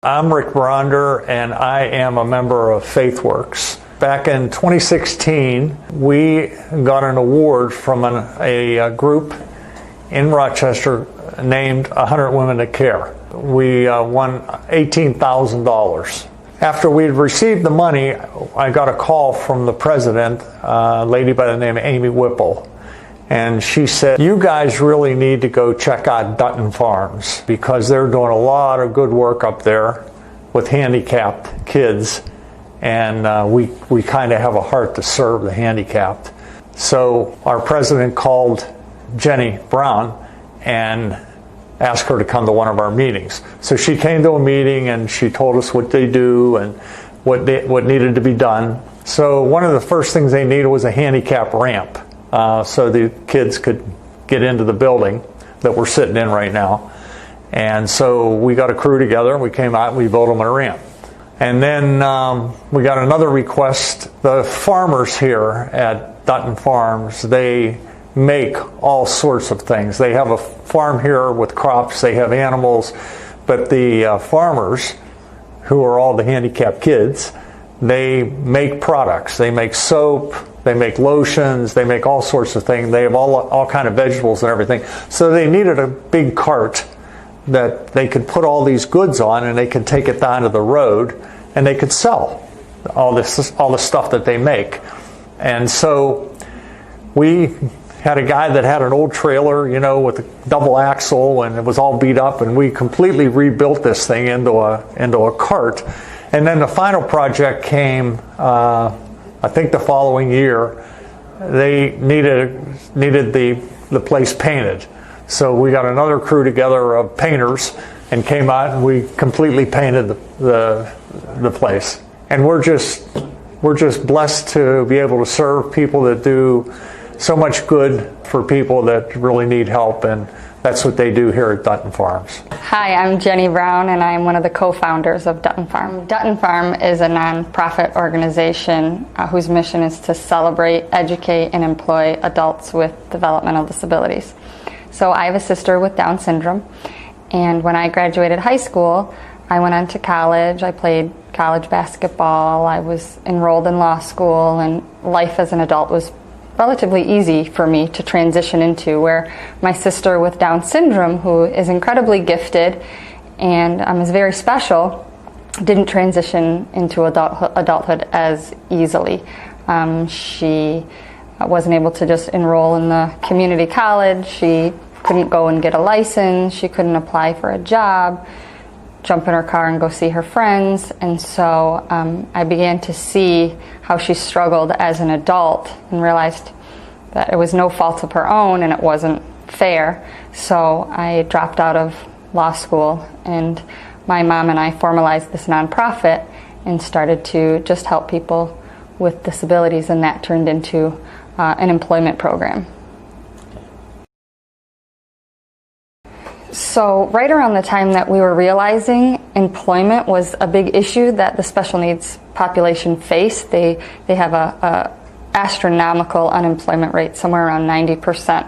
I'm Rick Bronder, and I am a member of FaithWorks. Back in 2016, we got an award from a group in Rochester named 100 Women That Care. We won $18,000. After we had received the money, I got a call from the president, a lady by the name of Amy Whipple. And she said, you guys really need to go check out Dutton Farms because they're doing a lot of good work up there with handicapped kids. And we kind of have a heart to serve the handicapped. So our president called Jenny Brown and asked her to come to one of our meetings. So she came to a meeting and she told us what they do and what needed to be done. So one of the first things they needed was a handicap ramp. So the kids could get into the building that we're sitting in right now. And so we got a crew together and we came out and we built them a ramp. And then we got another request. The farmers here at Dutton Farms, they make all sorts of things. They have a farm here with crops, they have animals, but the farmers, who are all the handicapped kids, they make products. They make soap, they make lotions, they make all sorts of things. They have all kind of vegetables and everything. So they needed a big cart that they could put all these goods on and they could take it down to the road and they could sell all the stuff that they make. And so we had a guy that had an old trailer, you know, with a double axle, and it was all beat up, and we completely rebuilt this thing into a cart. And then the final project came, I think the following year. They needed the place painted. So we got another crew together of painters and came out and we completely painted the place. And we're just blessed to be able to serve people that do so much good for people that really need help, and that's what they do here at Dutton Farms. Hi, I'm Jenny Brown, and I'm one of the co-founders of Dutton Farm. Dutton Farm is a non-profit organization whose mission is to celebrate, educate, and employ adults with developmental disabilities. So I have a sister with Down syndrome, and when I graduated high school, I went on to college. I played college basketball. I was enrolled in law school, and life as an adult was relatively easy for me to transition into, where my sister with Down syndrome, who is incredibly gifted and is very special, didn't transition into adulthood as easily. She wasn't able to just enroll in the community college. She couldn't go and get a license. She couldn't apply for a job, jump in her car and go see her friends. And so I began to see how she struggled as an adult and realized that it was no fault of her own and it wasn't fair. So I dropped out of law school, and my mom and I formalized this nonprofit and started to just help people with disabilities, and that turned into an employment program. So right around the time that we were realizing employment was a big issue that the special needs population faced, they have a astronomical unemployment rate, somewhere around 90%,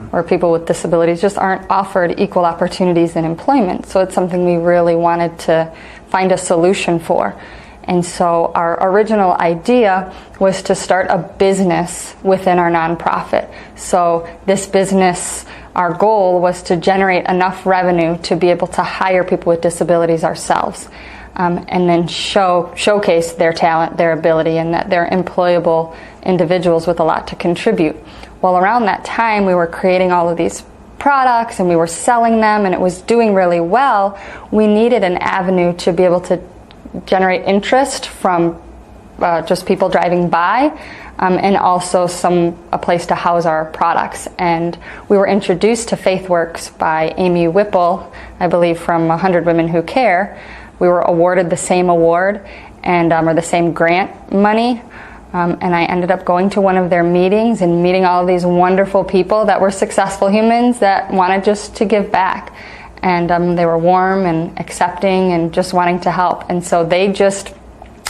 where people with disabilities just aren't offered equal opportunities in employment. So it's something we really wanted to find a solution for. And so our original idea was to start a business within our nonprofit. So this business, our goal was to generate enough revenue to be able to hire people with disabilities ourselves, and then showcase their talent, their ability, and that they're employable individuals with a lot to contribute. Well, around that time, we were creating all of these products and we were selling them, and it was doing really well. We needed an avenue to be able to generate interest from just people driving by, and also a place to house our products. And we were introduced to FaithWorks by Amy Whipple, I believe from 100 Women Who Care. We were awarded the same award and or the same grant money, and I ended up going to one of their meetings and meeting all of these wonderful people that were successful humans that wanted just to give back. And they were warm and accepting and just wanting to help. And so they just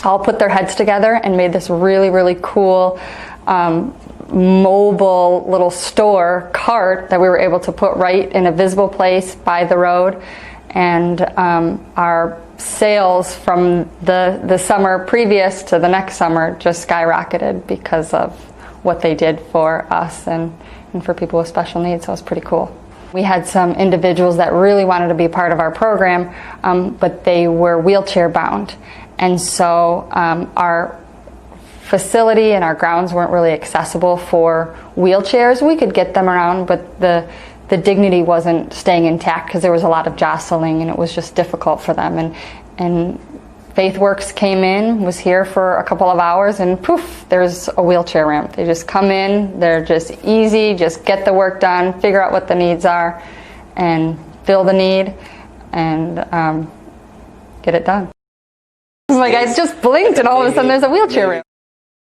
all put their heads together and made this really, really cool mobile little store cart that we were able to put right in a visible place by the road. and our sales from the summer previous to the next summer just skyrocketed because of what they did for us and for people with special needs. So it was pretty cool. We had some individuals that really wanted to be part of our program, but they were wheelchair bound. And so our facility and our grounds weren't really accessible for wheelchairs. We could get them around, but the dignity wasn't staying intact because there was a lot of jostling and it was just difficult for them. And FaithWorks came in, was here for a couple of hours, and poof, there's a wheelchair ramp. They just come in, they're just easy, just get the work done, figure out what the needs are, and fill the need, and get it done. Like I just blinked and all of a sudden there's a wheelchair ramp.